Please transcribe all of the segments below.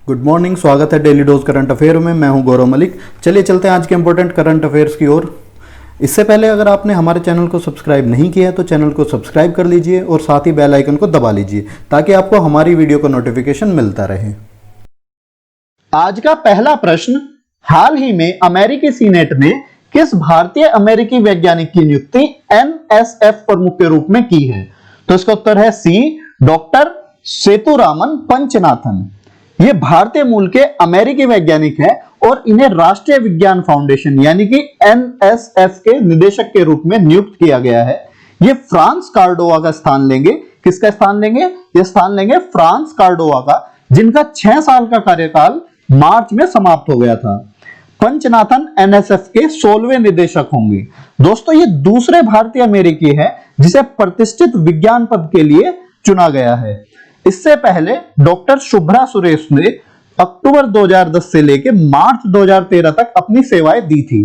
Good morning, स्वागत है daily dose current affair में। मैं हूं गौरव मलिक। चलिए चलते हैं आज के इंपॉर्टेंट करंट अफेयर्स की ओर। इससे पहले अगर आपने हमारे चैनल को सब्सक्राइब नहीं किया है तो चैनल को सब्सक्राइब कर लीजिए और साथ ही बेल आइकन को दबा लीजिए ताकि आपको हमारी वीडियो का नोटिफिकेशन मिलता रहे। आज का पहला प्रश्न, हाल ही में अमेरिकी सीनेट ने किस भारतीय अमेरिकी वैज्ञानिक की नियुक्ति एनएसएफ प्रमुख के रूप में की है? तो इसका उत्तर है सी, डॉक्टर सेतुरामन पंचनाथन। ये भारतीय मूल के अमेरिकी वैज्ञानिक हैं और इन्हें राष्ट्रीय विज्ञान फाउंडेशन यानी कि एनएसएफ के निदेशक के रूप में नियुक्त किया गया है। ये फ्रांस कार्डोवा का स्थान लेंगे। किसका स्थान लेंगे? ये स्थान लेंगे फ्रांस कार्डोवा का, जिनका 6 साल का कार्यकाल मार्च में समाप्त हो गया था। पंचनाथन एनएसएफ के 16वें निदेशक होंगे। दोस्तों, ये दूसरे भारतीय अमेरिकी हैं जिसे प्रतिष्ठित विज्ञान पद के लिए चुना गया है। इससे पहले डॉक्टर शुभ्रा सुरेश ने अक्टूबर 2010 से लेकर मार्च 2013 तक अपनी सेवाएं दी थी।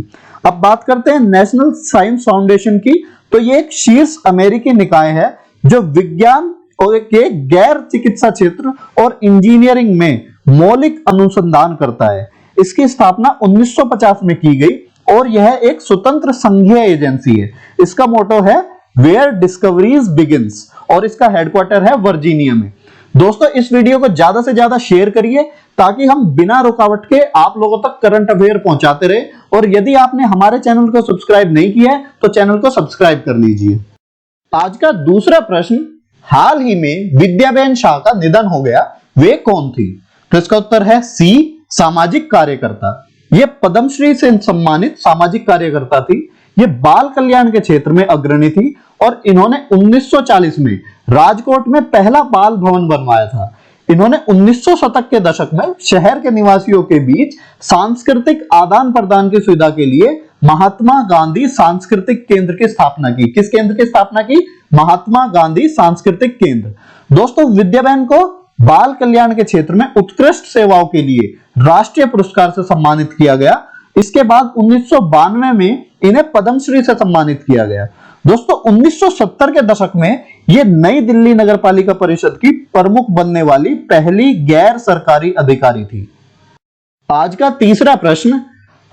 अब बात करते हैं नेशनल साइंस फाउंडेशन की। तो ये एक शीर्ष अमेरिकी निकाय है जो विज्ञान के गैर चिकित्सा क्षेत्र और इंजीनियरिंग में मौलिक अनुसंधान करता है। इसकी स्थापना 1950 में की गई और यह एक स्वतंत्र संघीय एजेंसी है। इसका मोटो है वेयर डिस्कवरीज बिगिंस और इसका हेडक्वार्टर है वर्जीनिया में। दोस्तों, इस वीडियो को ज्यादा से ज्यादा शेयर करिए ताकि हम बिना रुकावट के आप लोगों तक करंट अफेयर पहुंचाते रहे। और यदि आपने हमारे चैनल को सब्सक्राइब नहीं किया है तो चैनल को सब्सक्राइब कर लीजिए। आज का दूसरा प्रश्न, हाल ही में विद्याबेन शाह का निधन हो गया, वे कौन थी? तो इसका उत्तर है सी, सामाजिक कार्यकर्ता। ये पद्मश्री से सम्मानित सामाजिक कार्यकर्ता थी। ये बाल कल्याण के क्षेत्र में अग्रणी थी और इन्होंने 1940 में राजकोट में पहला बाल भवन बनवाया था। इन्होंने 1900 शतक के दशक में शहर के निवासियों के बीच सांस्कृतिक आदान प्रदान की सुविधा के लिए महात्मा गांधी सांस्कृतिक केंद्र की स्थापना की। किस केंद्र की स्थापना की? महात्मा गांधी सांस्कृतिक केंद्र। दोस्तों, विद्याबेन को बाल कल्याण के क्षेत्र में उत्कृष्ट सेवाओं के लिए राष्ट्रीय पुरस्कार से सम्मानित किया गया। इसके बाद 1992 में इन्हें पद्मश्री से सम्मानित किया गया। दोस्तों, 1970 के दशक में यह नई दिल्ली नगरपालिका परिषद की प्रमुख बनने वाली पहली गैर सरकारी अधिकारी थी। आज का तीसरा प्रश्न,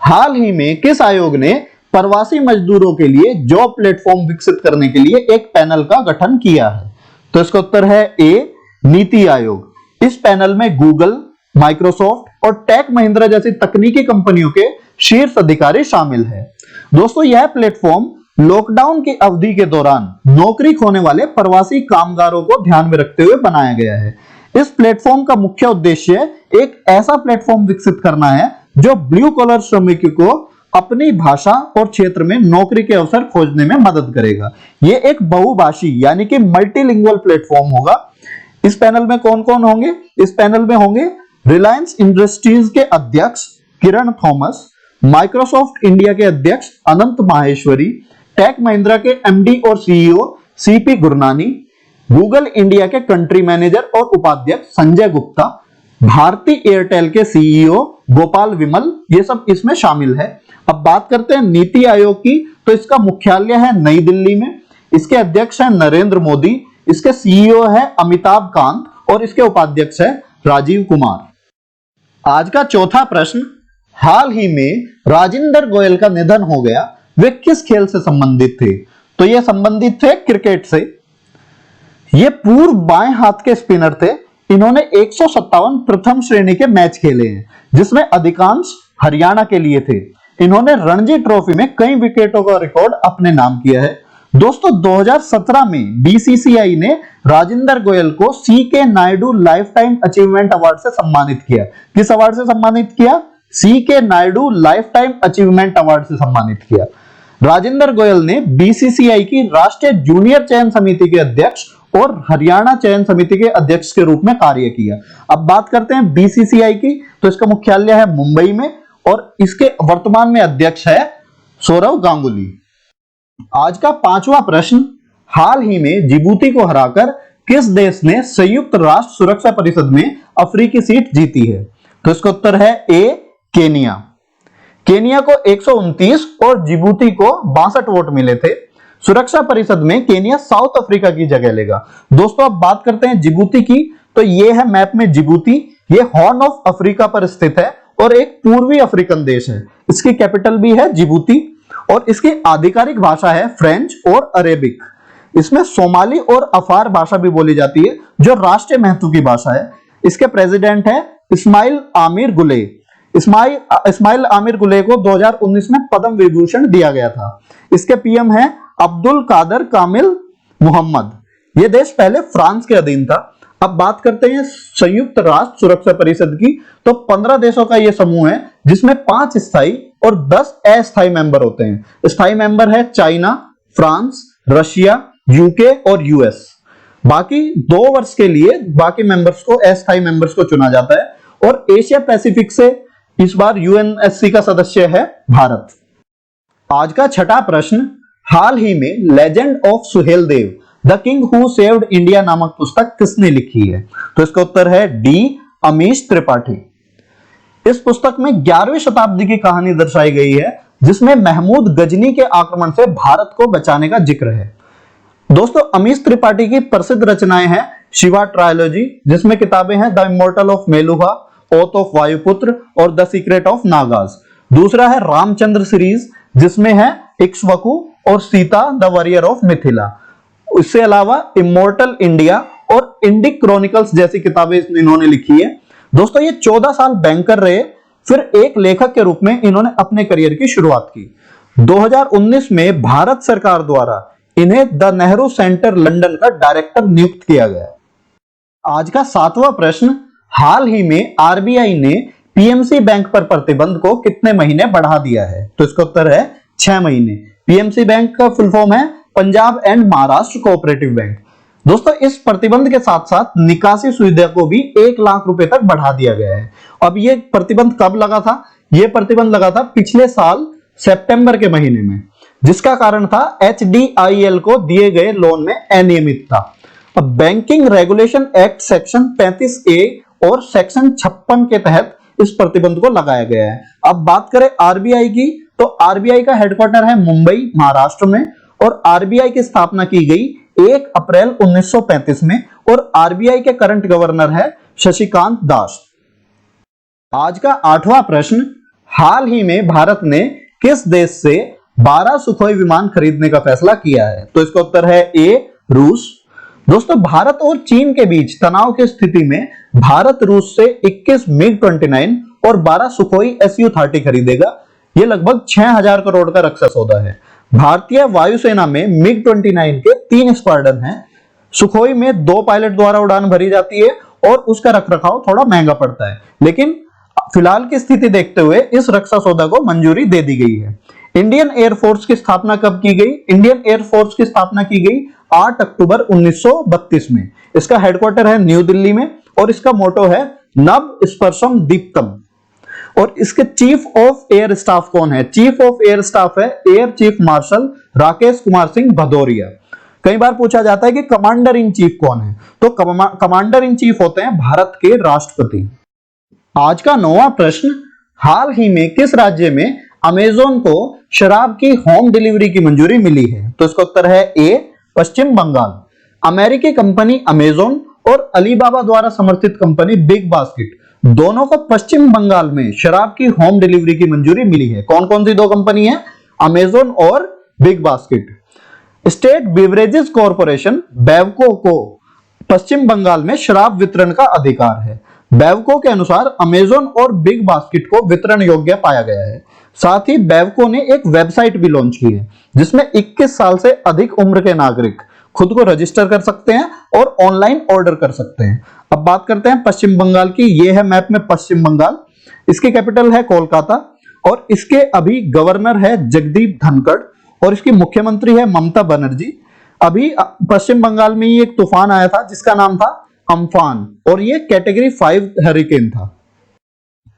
हाल ही में किस आयोग ने प्रवासी मजदूरों के लिए जॉब प्लेटफॉर्म विकसित करने के लिए एक पैनल का गठन किया है? तो इसका उत्तर है ए, नीति आयोग। इस पैनल में गूगल, माइक्रोसॉफ्ट और टेक महिंद्रा जैसी तकनीकी कंपनियों के शीर्ष अधिकारी शामिल हैं। दोस्तों, यह प्लेटफॉर्म लॉकडाउन की अवधि के दौरान नौकरी खोने वाले प्रवासी कामगारों को ध्यान में रखते हुए बनाया गया है। इस प्लेटफॉर्म का मुख्य उद्देश्य एक ऐसा प्लेटफॉर्म विकसित करना है जो ब्लू कॉलर श्रमिकों को अपनी भाषा और क्षेत्र में नौकरी के अवसर खोजने में मदद करेगा। यह एक बहुभाषी यानी कि मल्टीलिंगुअल प्लेटफॉर्म होगा। इस पैनल में कौन कौन होंगे? इस पैनल में होंगे रिलायंस इंडस्ट्रीज के अध्यक्ष किरण थॉमस, माइक्रोसॉफ्ट इंडिया के अध्यक्ष अनंत माहेश्वरी, टेक महिंद्रा के एमडी और CEO CP Gurnani, Google India के कंट्री मैनेजर और उपाध्यक्ष संजय गुप्ता, भारती एयरटेल के सीईओ गोपाल विमल, ये सब इसमें शामिल है। अब बात करते हैं नीति आयोग की। तो इसका मुख्यालय है नई दिल्ली में। इसके अध्यक्ष है नरेंद्र मोदी, इसके सीईओ है अमिताभ कांत और इसके उपाध्यक्ष है राजीव कुमार। आज का चौथा प्रश्न, हाल ही में राजिंदर गोयल का निधन हो गया, वे किस खेल से संबंधित थे? तो ये संबंधित थे क्रिकेट से। ये पूर्व बाएं हाथ के स्पिनर थे। इन्होंने 157 प्रथम श्रेणी के मैच खेले हैं जिसमें अधिकांश हरियाणा के लिए थे। इन्होंने रणजी ट्रॉफी में कई विकेटों का रिकॉर्ड अपने नाम किया है। दोस्तों, 2017 में बीसीसीआई ने राजिंदर गोयल को CK Naidu lifetime achievement award से सम्मानित किया। किस अवार्ड से सम्मानित किया? CK Naidu lifetime achievement award से सम्मानित किया। राजिंदर गोयल ने बीसीसीआई की राष्ट्रीय जूनियर चयन समिति के अध्यक्ष और हरियाणा चयन समिति के अध्यक्ष के रूप में कार्य किया। अब बात करते हैं बीसीसीआई की। तो इसका मुख्यालय है मुंबई में और इसके वर्तमान में अध्यक्ष है सौरव गांगुली। आज का पांचवा प्रश्न, हाल ही में जिबूती को हराकर किस देश ने संयुक्त राष्ट्र सुरक्षा परिषद में अफ्रीकी सीट जीती है? तो इसका उत्तर है ए, केनिया। केनिया को 129 और जिबूती को 62 वोट मिले थे। सुरक्षा परिषद में केनिया साउथ अफ्रीका की जगह लेगा। दोस्तों, अब बात करते हैं जिबूती की। तो ये है मैप में जिबूती, ये हॉर्न ऑफ अफ्रीका पर स्थित है और एक पूर्वी अफ्रीकन देश है। इसकी कैपिटल भी है जिबूती और इसकी आधिकारिक भाषा है फ्रेंच और अरेबिक। इसमें सोमाली और अफार भाषा भी बोली जाती है जो राष्ट्रीय महत्व की भाषा है। इसके प्रेसिडेंट है इस्माइल आमिर गुले। इस्माइल आमिर गुले को 2019 में पद्म विभूषण दिया गया था। इसके पीएम है अब्दुल कादर कामिल मोहम्मद। यह देश पहले फ्रांस के अधीन था। अब बात करते हैं संयुक्त राष्ट्र सुरक्षा परिषद की, तो 15 देशों का यह समूह है जिसमें 5 स्थायी और 10 अस्थायी मेंबर होते हैं। स्थायी मेंबर है चाइना, फ्रांस, रशिया, यूके और यूएस। बाकी 2 वर्ष के लिए बाकी मेंबर्स को, अस्थायी मेंबर्स को चुना जाता है। और एशिया पैसिफिक से इस बार यूएनएससी का सदस्य है भारत। आज का छठा प्रश्न, हाल ही में legend of Suheldev the king who saved India नामक पुस्तक किसने लिखी है? तो इसका उत्तर है डी, अमीश त्रिपाठी। इस पुस्तक में 11वीं शताब्दी की कहानी दर्शाई गई है जिसमें महमूद गजनी के आक्रमण से भारत को बचाने का जिक्र है। दोस्तों, अमीश त्रिपाठी की प्रसिद्ध रचनाएं हैं शिवा ट्रायोलॉजी, जिसमें किताबें हैं the immortal of Meluha, oath of Vayuputra और द सीक्रेट ऑफ नागाज। दूसरा है रामचंद्र सीरीज, जिसमें है इक्ष्वाकु और Sita the warrior of Mithila. इसके अलावा इमोर्टल इंडिया और इंडिक क्रॉनिकल्स जैसी किताबें इन्होंने लिखी है। दोस्तों, ये 14 साल बैंकर रहे, फिर एक लेखक के रूप में इन्होंने अपने करियर की शुरुआत की। 2019 में भारत सरकार द्वारा इन्हें द नेहरू सेंटर लंदन का डायरेक्टर नियुक्त किया गया। आज का 7वां प्रश्न, हाल ही में आरबीआई ने पीएमसी बैंक पर प्रतिबंध को कितने महीने बढ़ा दिया है? तो इसका उत्तर है 6 महीने। पीएमसी बैंक का फुल फॉर्म है Punjab and Maharashtra cooperative bank. दोस्तों, इस प्रतिबंध के साथ साथ निकासी सुविधा को भी 1 लाख रुपए तक बढ़ा दिया गया है। अब ये प्रतिबंध कब लगा था? यह प्रतिबंध लगा था पिछले साल सितंबर के महीने में, जिसका कारण था एचडीआईएल को दिए गए लोन में अनियमितता। अब banking regulation act section 35A और सेक्शन 56 के तहत इस प्रतिबंध को लगाया गया है। अब बात करें आरबीआई की, तो आरबीआई का हेडक्वार्टर है मुंबई, महाराष्ट्र में, और आरबीआई की स्थापना की गई 1 अप्रैल 1935 में, और आरबीआई के करंट गवर्नर है शशिकांत दास। आज का 8वां प्रश्न, हाल ही में भारत ने किस देश से 12 सुखोई विमान खरीदने का फैसला किया है? तो इसका उत्तर है ए, रूस। दोस्तों, भारत और चीन के बीच तनाव की स्थिति में भारत रूस से 21 मिग-29 और 12 सुखोई Su-30 खरीदेगा। यह लगभग 6000 करोड़ का रक्षा सौदा है। भारतीय वायुसेना में मिग-29 के 3 स्क्वाड्रन हैं। सुखोई में 2 पायलट द्वारा उड़ान भरी जाती है और उसका रखरखाव थोड़ा महंगा पड़ता है, लेकिन फिलहाल की स्थिति देखते हुए इस रक्षा सौदा को मंजूरी दे दी गई है। इंडियन एयरफोर्स की स्थापना कब की गई? इंडियन एयरफोर्स की स्थापना की गई 8 अक्टूबर 1932 में। इसका हेडक्वार्टर है न्यू दिल्ली में और इसका मोटो है नभ स्पर्शम दीप्तम। और इसके चीफ ऑफ एयर स्टाफ कौन है? चीफ ऑफ एयर स्टाफ है air chief marshal Rakesh Kumar Singh Bhadauria. कई बार पूछा जाता है कि कमांडर इन चीफ कौन है, तो कमांडर इन चीफ होते हैं भारत के राष्ट्रपति। आज का 9वां प्रश्न, हाल ही में किस राज्य में अमेज़न को शराब की होम डिलीवरी की मंजूरी मिली है? तो इसका उत्तर है ए, पश्चिम बंगाल। अमेरिकी कंपनी अमेज़न और अलीबाबा द्वारा समर्थित कंपनी बिग बास्केट दोनों को पश्चिम बंगाल में शराब की होम डिलीवरी की मंजूरी मिली है। कौन कौन सी 2 कंपनी है? अमेज़न और big basket. State beverages corporation Bevco को पश्चिम बंगाल में शराब वितरण का अधिकार है। बेवको के अनुसार अमेज़न और बिग बास्केट को वितरण योग्य पाया गया है। साथ ही बेवको ने एक वेबसाइट भी लॉन्च की है जिसमें 21 साल से अधिक उम्र के नागरिक खुद को रजिस्टर कर सकते हैं और ऑनलाइन ऑर्डर कर सकते हैं। अब बात करते हैं पश्चिम बंगाल की। यह है मैप में पश्चिम बंगाल। इसकी कैपिटल है कोलकाता और इसके अभी गवर्नर है जगदीप धनखड़ और इसकी मुख्यमंत्री है ममता बनर्जी। अभी पश्चिम बंगाल में ही एक तूफान आया था जिसका नाम था अम्फान और यह कैटेगरी 5 हरिकेन था।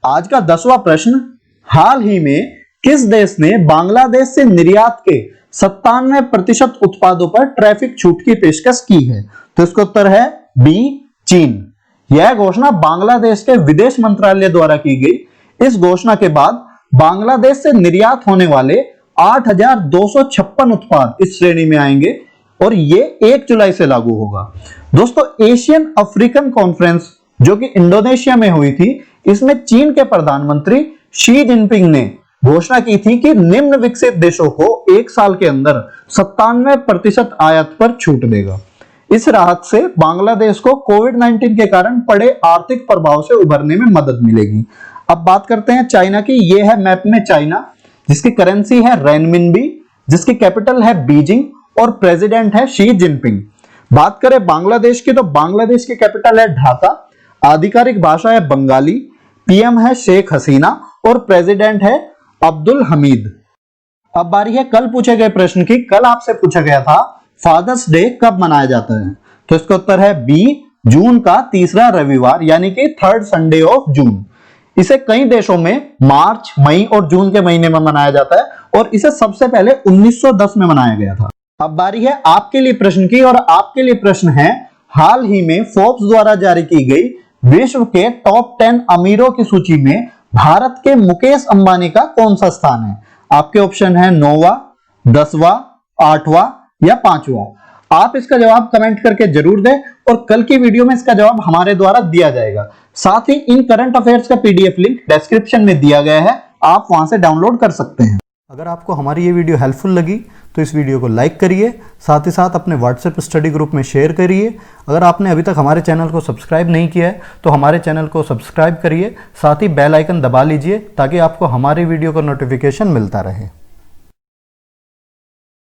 आज का 10वां प्रश्न, हाल ही में किस देश ने बांग्लादेश से निर्यात के 97% उत्पादों पर ट्रैफिक छूट की पेशकश की है? तो इसका उत्तर है बी, चीन। यह घोषणा बांग्लादेश के विदेश मंत्रालय द्वारा की गई। इस घोषणा के बाद बांग्लादेश से निर्यात होने वाले 8256 उत्पाद इस श्रेणी में आएंगे और ये 1 जुलाई से लागू होगा। दोस्तों, एशियन अफ्रीकन कॉन्फ्रेंस जो कि इंडोनेशिया में हुई थी। इसमें चीन के प्रधानमंत्री शी जिनपिंग ने घोषणा की थी कि निम्न विकसित देशों को 1 साल के अंदर 97% आयात पर छूट देगा। इस राहत से बांग्लादेश को कोविड-19 के कारण पड़े आर्थिक प्रभाव से उभरने में मदद मिलेगी। अब बात करते हैं चाइना की। ये है मैप में चाइना, जिसकी करेंसी है रेनमिनबी, जिसकी कैपिटल है बीजिंग और प्रेसिडेंट है शी जिनपिंग। बात करें बांग्लादेश की तो बांग्लादेश की कैपिटल है ढाका, आधिकारिक भाषा है बंगाली, पीएम है शेख हसीना और प्रेसिडेंट है अब्दुल हमीद। अब बारी है कल पूछे गए प्रश्न की। कल आपसे पूछा गया था फादर्स डे कब मनाया जाता है, तो इसका उत्तर है बी, जून का तीसरा रविवार यानी कि 3rd संडे ऑफ जून। इसे कई देशों में मार्च, मई और जून के महीने में मनाया जाता है और इसे सबसे पहले 1910 में मनाया गया था। अब बारी है आपके लिए प्रश्न की और आपके लिए प्रश्न है हाल ही में फोर्ब्स द्वारा जारी की गई विश्व के टॉप 10 अमीरों की सूची में भारत के मुकेश अंबानी का कौन सा स्थान है। आपके ऑप्शन है 9वां, 10वां, 8वां या 5वां। आप इसका जवाब कमेंट करके जरूर दें और कल की वीडियो में इसका जवाब हमारे द्वारा दिया जाएगा। साथ ही इन करंट अफेयर्स का पीडीएफ लिंक डिस्क्रिप्शन में दिया गया है, आप वहां से डाउनलोड कर सकते हैं। अगर आपको हमारी ये वीडियो हेल्पफुल लगी तो इस वीडियो को लाइक करिए, साथ ही साथ अपने व्हाट्सएप स्टडी ग्रुप में शेयर करिए। अगर आपने अभी तक हमारे चैनल को सब्सक्राइब नहीं किया है तो हमारे चैनल को सब्सक्राइब करिए, साथ ही बेल आइकन दबा लीजिए ताकि आपको हमारी वीडियो का नोटिफिकेशन मिलता रहे।